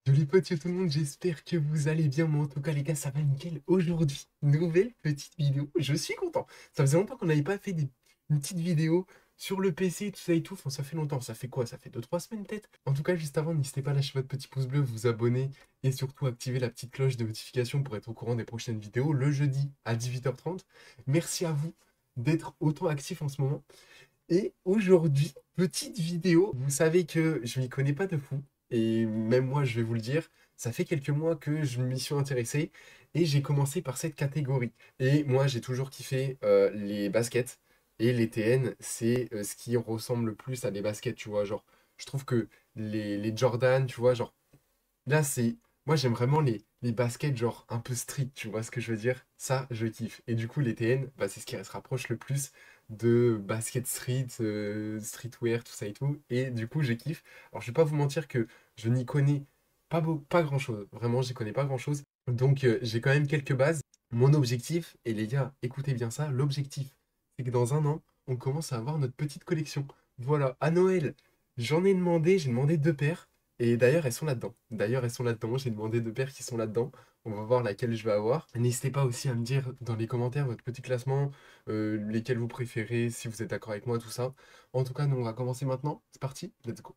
Joli pote, yo tout le monde, j'espère que vous allez bien. Moi, en tout cas, les gars, ça va nickel. Aujourd'hui, nouvelle petite vidéo. Je suis content. Ça faisait longtemps qu'on n'avait pas fait une petite vidéo sur le PC, tout ça et tout. Enfin, ça fait longtemps. Ça fait quoi? Ça fait 2 3 semaines peut-être. En tout cas, juste avant, n'hésitez pas à lâcher votre petit pouce bleu, vous abonner et surtout activer la petite cloche de notification pour être au courant des prochaines vidéos le jeudi à 18h30. Merci à vous d'être autant actifs en ce moment. Et aujourd'hui, petite vidéo. Vous savez que je m'y connais pas de fou. Et même moi, je vais vous le dire, ça fait quelques mois que je m'y suis intéressé. Et j'ai commencé par cette catégorie. Et moi, j'ai toujours kiffé les baskets. Et les TN, c'est ce qui ressemble le plus à des baskets, tu vois. Genre, je trouve que les Jordan, tu vois, genre, là, c'est. Moi, j'aime vraiment les baskets, genre un peu street, tu vois ce que je veux dire? Ça, je kiffe. Et du coup, les TN, bah, c'est ce qui se rapproche le plus de basket street, streetwear, tout ça et tout. Et du coup, je kiffe. Alors, je vais pas vous mentir que je n'y connais pas grand-chose. Vraiment, j'y connais pas grand-chose. Donc, j'ai quand même quelques bases. Mon objectif, et les gars, écoutez bien ça, l'objectif, c'est que dans un an, on commence à avoir notre petite collection. Voilà, à Noël, j'ai demandé 2 paires. Et d'ailleurs, elles sont là-dedans. D'ailleurs, elles sont là-dedans. J'ai demandé 2 paires qui sont là-dedans. On va voir laquelle je vais avoir. N'hésitez pas aussi à me dire dans les commentaires votre petit classement, lesquels vous préférez, si vous êtes d'accord avec moi, tout ça. En tout cas, nous, on va commencer maintenant. C'est parti, let's go.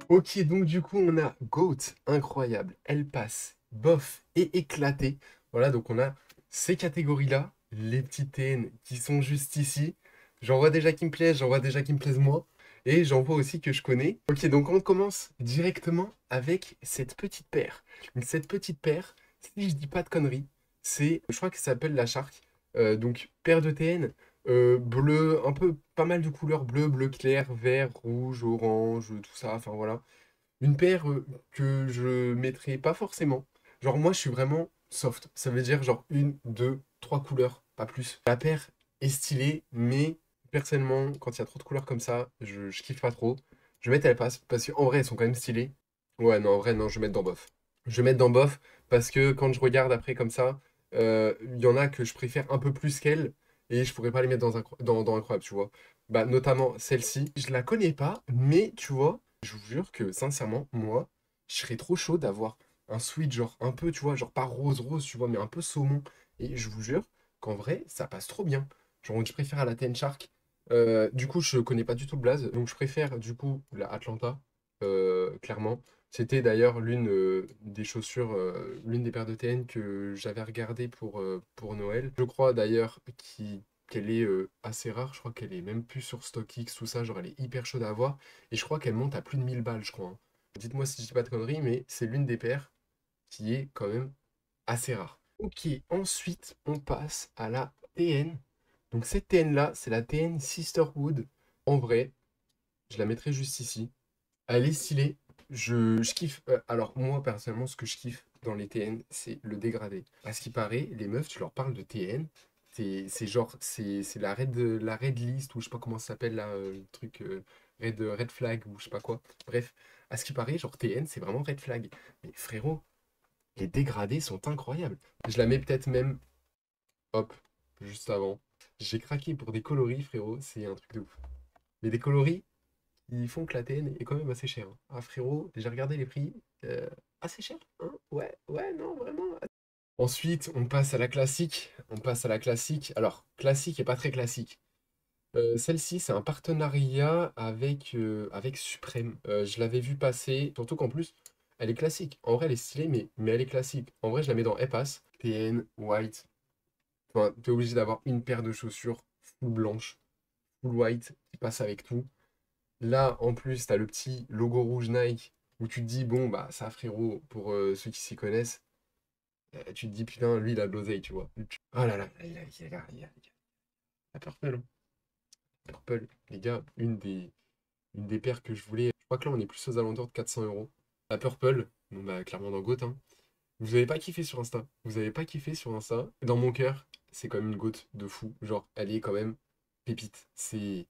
Ok, donc du coup, on a Goat, incroyable. Elle passe, bof et éclaté. Voilà, donc on a ces catégories-là, les petits TN qui sont juste ici. J'en vois déjà qui me plaisent, j'en vois déjà qui me plaisent moins. Et j'en vois aussi que je connais. Ok, donc on commence directement avec cette petite paire. Donc cette petite paire, si je dis pas de conneries, je crois que ça s'appelle la Shark. Donc paire de TN, bleu, un peu pas mal de couleurs bleu, bleu clair, vert, rouge, orange, tout ça, enfin voilà. Une paire que je mettrais pas forcément. Genre moi je suis vraiment soft. Ça veut dire genre une, deux, trois couleurs, pas plus. La paire est stylée, mais personnellement, quand il y a trop de couleurs comme ça, je kiffe pas trop. Je vais mettre elle passe, parce qu'en vrai elles sont quand même stylées. Ouais, non, en vrai, non, je vais mettre dans bof. Je vais mettre dans bof, parce que quand je regarde après comme ça, il y en a que je préfère un peu plus qu'elle, et je pourrais pas les mettre dans incroyable, tu vois. Bah, notamment celle-ci, je la connais pas, mais tu vois, je vous jure que sincèrement, moi, je serais trop chaud d'avoir un sweat genre un peu, tu vois, genre pas rose rose, tu vois, mais un peu saumon. Et je vous jure qu'en vrai, ça passe trop bien. Genre, je préfère à la Ten Shark. Du coup, je connais pas du tout le blaze, donc je préfère du coup la Atlanta, clairement. C'était d'ailleurs l'une des chaussures, l'une des paires de TN que j'avais regardé pour Noël. Je crois d'ailleurs qu'elle est assez rare. Je crois qu'elle est même plus sur StockX, tout ça. Genre, elle est hyper chaude à avoir. Et je crois qu'elle monte à plus de 1000 balles, je crois, hein. Dites-moi si je dis pas de conneries, mais c'est l'une des paires qui est quand même assez rare. Ok, ensuite, on passe à la TN. Donc, cette TN-là, c'est la TN Sisterhood. En vrai, je la mettrai juste ici. Elle est stylée. Je kiffe. Alors, moi, personnellement, ce que je kiffe dans les TN, c'est le dégradé. À ce qui paraît, les meufs, tu leur parles de TN. C'est genre, c'est la red list, ou je sais pas comment ça s'appelle là, le truc red flag, ou je sais pas quoi. Bref, à ce qui paraît, genre TN, c'est vraiment red flag. Mais frérot, les dégradés sont incroyables. Je la mets peut-être même, hop, juste avant. J'ai craqué pour des coloris, frérot, c'est un truc de ouf. Mais des coloris, ils font que la TN est quand même assez chère, hein. Ah frérot, j'ai regardé les prix, assez cher, hein? Ouais, ouais, non, vraiment. Ensuite, on passe à la classique. On passe à la classique. Alors, classique et pas très classique. Celle-ci, c'est un partenariat avec Supreme. Je l'avais vu passer, surtout qu'en plus, elle est classique. En vrai, elle est stylée, mais elle est classique. En vrai, je la mets dans EPAS, TN, white. Enfin, t'es obligé d'avoir une paire de chaussures full blanche, full white, qui passe avec tout. Là, en plus, tu as le petit logo rouge Nike où tu te dis, bon, bah, ça, frérot, pour ceux qui s'y connaissent, tu te dis, putain, lui, il a de l'oseille, tu vois. Ah là là, la Purple, hein. Purple, les gars, une des paires que je voulais. Je crois que là, on est plus aux alentours de 400 euros. La Purple, bon, bah, clairement dans GOAT, hein. Vous avez pas kiffé sur Insta. Vous avez pas kiffé sur Insta. Dans mon cœur, c'est quand même une GOAT de fou. Genre, elle est quand même pépite. C'est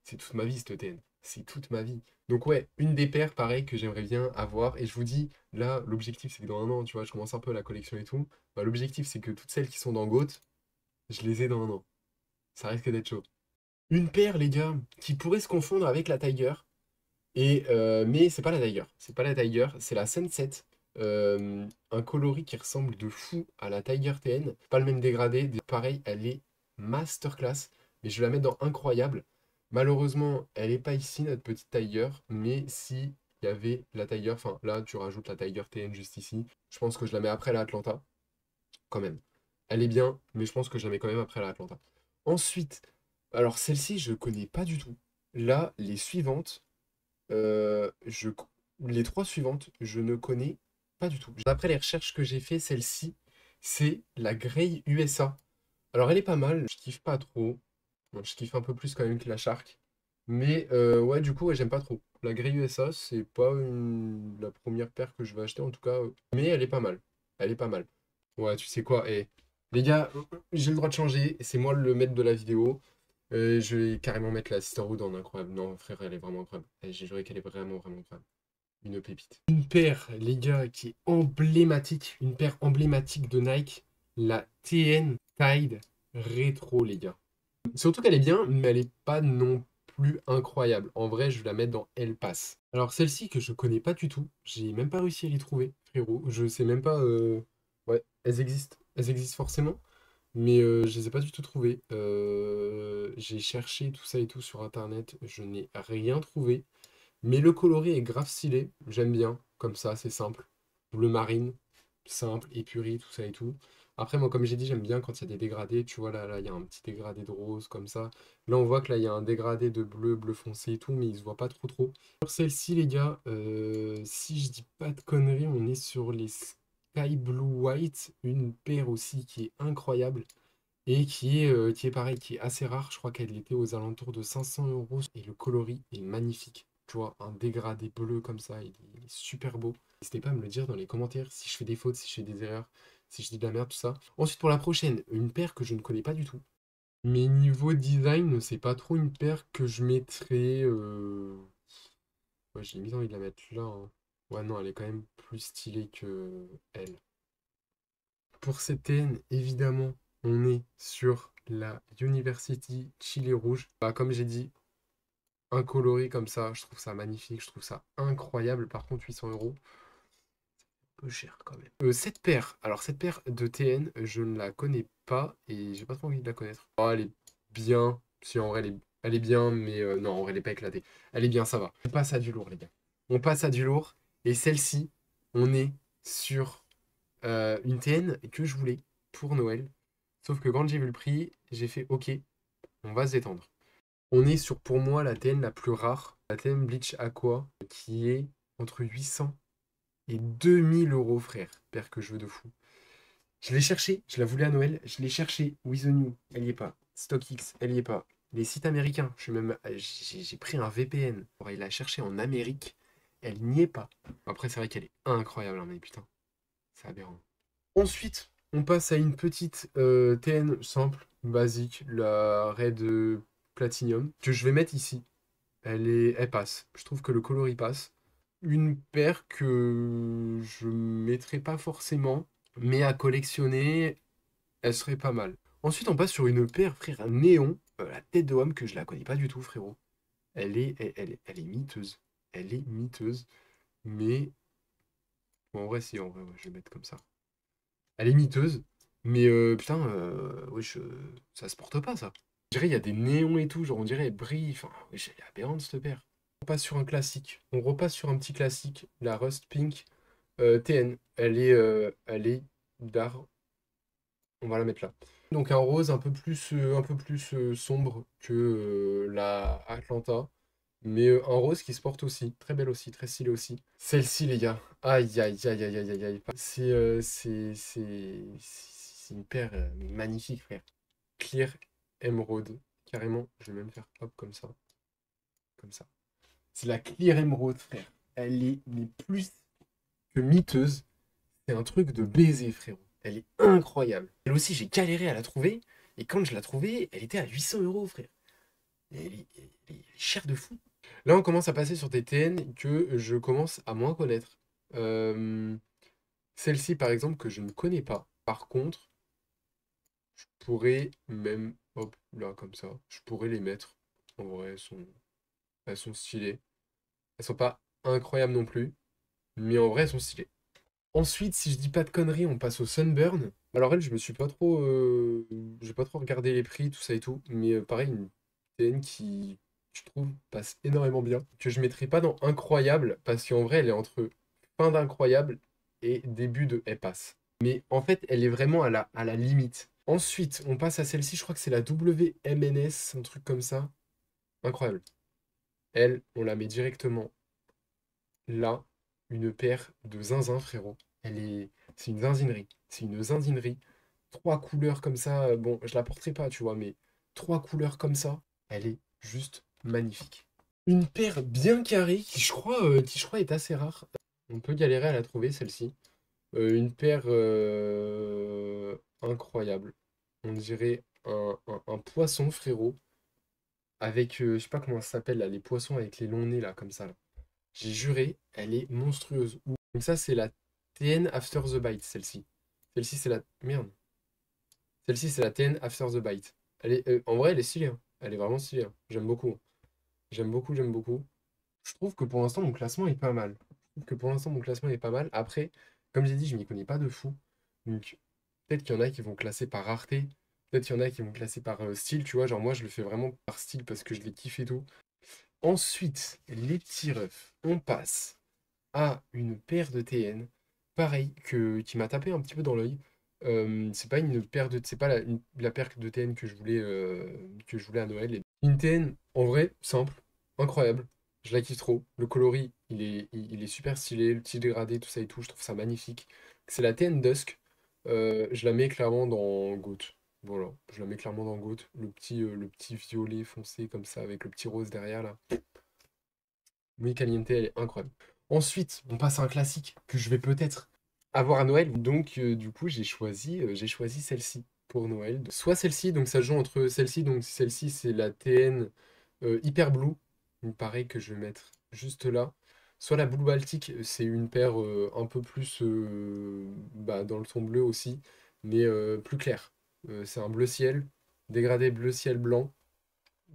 toute ma vie, cette ETN. C'est toute ma vie. Donc ouais, une des paires, pareil, que j'aimerais bien avoir. Et je vous dis, là, l'objectif, c'est que dans un an, tu vois, je commence un peu la collection et tout. Bah, l'objectif, c'est que toutes celles qui sont dans GOAT, je les ai dans un an. Ça risque d'être chaud. Une paire, les gars, qui pourrait se confondre avec la Tiger. Mais c'est pas la Tiger. C'est pas la Tiger, c'est la Sunset. Un coloris qui ressemble de fou à la Tiger TN. Pas le même dégradé. Pareil, elle est masterclass. Mais je vais la mettre dans incroyable. Malheureusement, elle est pas ici, notre petite Tiger. Mais si il y avait la Tiger, enfin là, tu rajoutes la Tiger TN juste ici. Je pense que je la mets après la Atlanta. Quand même. Elle est bien, mais je pense que je la mets quand même après la Atlanta. Ensuite, alors celle-ci, je connais pas du tout. Là, les suivantes. Euh, je... Les trois suivantes, je ne connais pas du tout. D'après les recherches que j'ai fait, celle-ci, c'est la Grey USA. Alors elle est pas mal, je kiffe pas trop. Bon, je kiffe un peu plus quand même que la Shark. Mais ouais, du coup, ouais, j'aime pas trop. La Grey USA, c'est pas la première paire que je vais acheter en tout cas. Mais elle est pas mal. Elle est pas mal. Ouais, tu sais quoi, les gars, j'ai le droit de changer. C'est moi le maître de la vidéo. Je vais carrément mettre la Sisterhood en incroyable. Non, frère, elle est vraiment incroyable. J'ai juré qu'elle est vraiment, vraiment incroyable. Une pépite. Une paire, les gars, qui est emblématique. Une paire emblématique de Nike. La TN Tide Retro, les gars. Surtout qu'elle est bien, mais elle est pas non plus incroyable. En vrai, je vais la mettre dans Elle Passe. Alors, celle-ci que je connais pas du tout. J'ai même pas réussi à les trouver, frérot. Je sais même pas. Ouais, elles existent. Elles existent forcément. Mais je les ai pas du tout trouvées. J'ai cherché tout ça et tout sur internet, je n'ai rien trouvé. Mais le coloris est grave stylé, j'aime bien, comme ça, c'est simple. Bleu marine, simple, épuré, tout ça et tout. Après, moi, comme j'ai dit, j'aime bien quand il y a des dégradés. Tu vois, là, il y a un petit dégradé de rose, comme ça. Là, on voit que là, il y a un dégradé de bleu, bleu foncé et tout, mais il se voit pas trop trop. Sur celle-ci, les gars, si je dis pas de conneries, on est sur les Sky Blue White, une paire aussi qui est incroyable. Et qui est pareil, qui est assez rare. Je crois qu'elle était aux alentours de 500 euros. Et le coloris est magnifique. Tu vois, un dégradé bleu comme ça, il est super beau. N'hésitez pas à me le dire dans les commentaires si je fais des fautes, si je fais des erreurs, si je dis de la merde, tout ça. Ensuite, pour la prochaine, une paire que je ne connais pas du tout. Mais niveau design, c'est pas trop une paire que je mettrais. Ouais, j'ai mis envie de la mettre là, hein. Ouais, non, elle est quand même plus stylée que elle. Pour cette TN, évidemment, on est sur la University Chili Rouge. Bah, comme j'ai dit, un coloris comme ça, je trouve ça magnifique, je trouve ça incroyable. Par contre, 800 euros, un peu cher quand même. Cette paire, alors cette paire de TN, je ne la connais pas et j'ai pas trop envie de la connaître. Oh, elle est bien, si en vrai elle est bien, mais non, en vrai elle est pas éclatée. Elle est bien, ça va. On passe à du lourd, les gars. On passe à du lourd et celle-ci, on est sur une TN que je voulais pour Noël. Sauf que quand j'ai vu le prix, j'ai fait OK, on va se détendre. On est sur pour moi la TN la plus rare, la TN Bleach Aqua, qui est entre 800 et 2000 euros, frère. Père que je veux de fou. Je l'ai cherché, je la voulais à Noël, je l'ai cherché. With the New, elle y est pas. StockX, elle y est pas. Les sites américains, j'ai pris un VPN pour aller la chercher en Amérique, elle n'y est pas. Après, c'est vrai qu'elle est incroyable, hein, mais putain, c'est aberrant. Ensuite, on passe à une petite TN simple, basique, la Red Platinum, que je vais mettre ici. Elle passe. Je trouve que le coloris passe. Une paire que je mettrais pas forcément, mais à collectionner, elle serait pas mal. Ensuite, on passe sur une paire, frère, un néon, la tête de homme que je la connais pas du tout, frérot. Elle est miteuse. Elle est miteuse, mais bon, en vrai, si, en vrai, ouais, je vais mettre comme ça. Elle est miteuse, mais putain, wesh, ça se porte pas ça. On dirait il y a des néons et tout, genre on dirait elle brille. Enfin, wesh, elle est aberrante cette paire. On passe sur un classique. On repasse sur un petit classique, la Rust Pink TN. Elle est d'art. On va la mettre là. Donc un rose un peu plus sombre que la Atlanta. Mais un rose qui se porte aussi. Très belle aussi, très stylée aussi. Celle-ci, les gars. Aïe, aïe, aïe, aïe, aïe, aïe, aïe. C'est une paire magnifique, frère. Clear Emerald. Carrément, je vais même faire hop comme ça. Comme ça. C'est la Clear Emerald, frère. Elle est mais plus que miteuse. C'est un truc de baiser, frérot. Elle est incroyable. Elle aussi, j'ai galéré à la trouver. Et quand je l'ai trouvée, elle était à 800 euros, frère. Elle est chère de fou. Là, on commence à passer sur des TN que je commence à moins connaître. Euh, Celle-ci, par exemple, que je ne connais pas. Par contre, je pourrais même, hop, là, comme ça, je pourrais les mettre En vrai, elles sont stylées. Elles sont pas incroyables non plus, mais en vrai, elles sont stylées. Ensuite, si je dis pas de conneries, on passe au Sunburn. Alors elle, je me suis pas trop, j'ai pas trop regardé les prix, tout ça et tout, mais pareil, une TN qui, je trouve, passe énormément bien, que je mettrai pas dans incroyable, parce qu'en vrai, elle est entre fin d'incroyable et début de elle passe. Mais en fait, elle est vraiment à la limite. Ensuite, on passe à celle-ci, je crois que c'est la WMNS, un truc comme ça. Incroyable. Elle, on la met directement là, une paire de zinzin, frérot. C'est une zinzinerie. C'est une zinzinerie. Trois couleurs comme ça. Bon, je la porterai pas, tu vois, mais trois couleurs comme ça, elle est juste magnifique. Une paire bien carrée qui je crois est assez rare. On peut galérer à la trouver, celle-ci. Une paire incroyable. On dirait un poisson, frérot, avec, je sais pas comment ça s'appelle, là, les poissons avec les longs nez, là, comme ça, là. J'ai juré, elle est monstrueuse. Donc ça, c'est la TN After the Bite, celle-ci. Celle-ci, c'est la... Merde. Celle-ci, c'est la TN After the Bite. En vrai, elle est stylée, hein. Elle est vraiment stylée, hein. J'aime beaucoup. J'aime beaucoup, j'aime beaucoup. Je trouve que pour l'instant, mon classement est pas mal. Je trouve que pour l'instant, mon classement est pas mal. Après, comme j'ai dit, je m'y connais pas de fou. Donc, peut-être qu'il y en a qui vont classer par rareté. Peut-être qu'il y en a qui vont classer par style, tu vois. Genre, moi, je le fais vraiment par style parce que je les kiffe et tout. Ensuite, les petits refs. On passe à une paire de TN, pareil, qui m'a tapé un petit peu dans l'œil. C'est pas une paire de, c'est pas la paire de TN que je voulais à Noël. Une TN, en vrai, simple, incroyable. Je la kiffe trop. Le coloris, il est super stylé, le petit dégradé, tout ça et tout, je trouve ça magnifique. C'est la TN Dusk. Je la mets clairement dans GOAT. Voilà, je la mets clairement dans GOAT. Le petit violet foncé comme ça, avec le petit rose derrière là. Oui, Caliente, elle est incroyable. Ensuite, on passe à un classique que je vais peut-être avoir à Noël. Donc, du coup, j'ai choisi celle-ci pour Noël. Soit celle-ci, donc ça joue entre celle-ci, donc celle-ci, c'est la TN Hyper Blue. Il me paraît que je vais mettre juste là. Soit la Blue Baltic, c'est une paire un peu plus bah, dans le ton bleu aussi, mais plus clair. C'est un bleu ciel, dégradé bleu ciel blanc.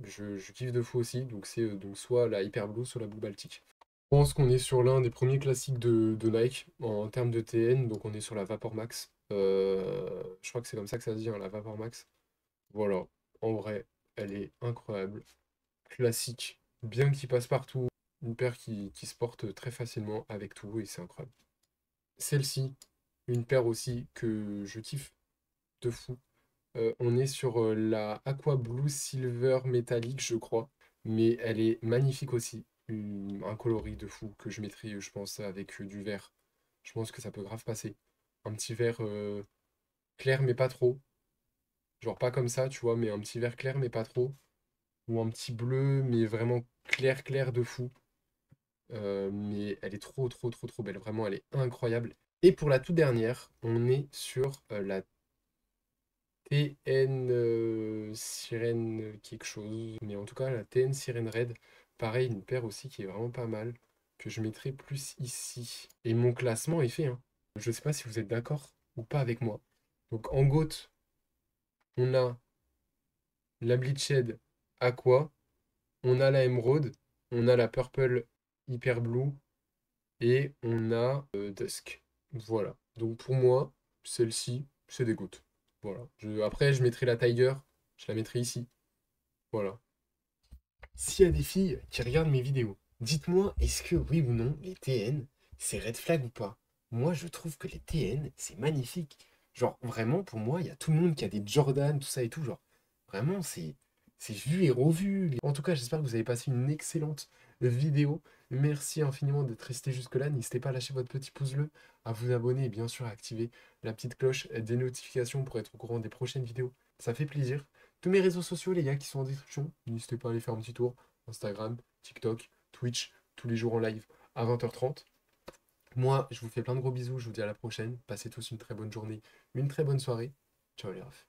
Je kiffe de fou aussi, donc c'est donc soit la Hyper Blue, soit la Blue Baltic. Je pense qu'on est sur l'un des premiers classiques de Nike en termes de TN, donc on est sur la Vapor Max. Je crois que c'est comme ça que ça se dit, hein, la Vapor Max. Voilà, en vrai, elle est incroyable. Classique, bien qu'il passe partout, une paire qui se porte très facilement avec tout, et c'est incroyable. Celle-ci, une paire aussi que je kiffe de fou. On est sur la Aqua Blue Silver métallique, je crois. Mais elle est magnifique aussi. Un coloris de fou que je mettrai, je pense, avec du vert. Je pense que ça peut grave passer. Un petit vert clair, mais pas trop. Genre pas comme ça, tu vois, mais un petit vert clair, mais pas trop. Ou un petit bleu, mais vraiment clair, clair de fou. Mais elle est trop, trop, trop, trop belle. Vraiment, elle est incroyable. Et pour la toute dernière, on est sur la TN Sirène quelque chose. Mais en tout cas, la TN Sirène Red, pareil, une paire aussi qui est vraiment pas mal, que je mettrai plus ici. Et mon classement est fait, hein. Je sais pas si vous êtes d'accord ou pas avec moi. Donc en GOAT, on a la Bleached Aqua, on a la Emerald, on a la Purple Hyper Blue et on a Dusk. Voilà. Donc pour moi, celle-ci, c'est des GOAT. Voilà. Après, je mettrai la Tiger, je la mettrai ici. Voilà. S'il y a des filles qui regardent mes vidéos, dites-moi, est-ce que oui ou non, les TN, c'est red flag ou pas? Moi, je trouve que les TN, c'est magnifique. Genre, vraiment, pour moi, il y a tout le monde qui a des Jordan, tout ça et tout. Genre, vraiment, c'est vu et revu. En tout cas, j'espère que vous avez passé une excellente vidéo. Merci infiniment d'être resté jusque-là. N'hésitez pas à lâcher votre petit pouce bleu, à vous abonner et bien sûr à activer la petite cloche des notifications pour être au courant des prochaines vidéos. Ça fait plaisir. Tous mes réseaux sociaux, les gars, qui sont en description, n'hésitez pas à aller faire un petit tour. Instagram, TikTok, Twitch, tous les jours en live à 20h30. Moi, je vous fais plein de gros bisous, je vous dis à la prochaine. Passez tous une très bonne journée, une très bonne soirée. Ciao les refs.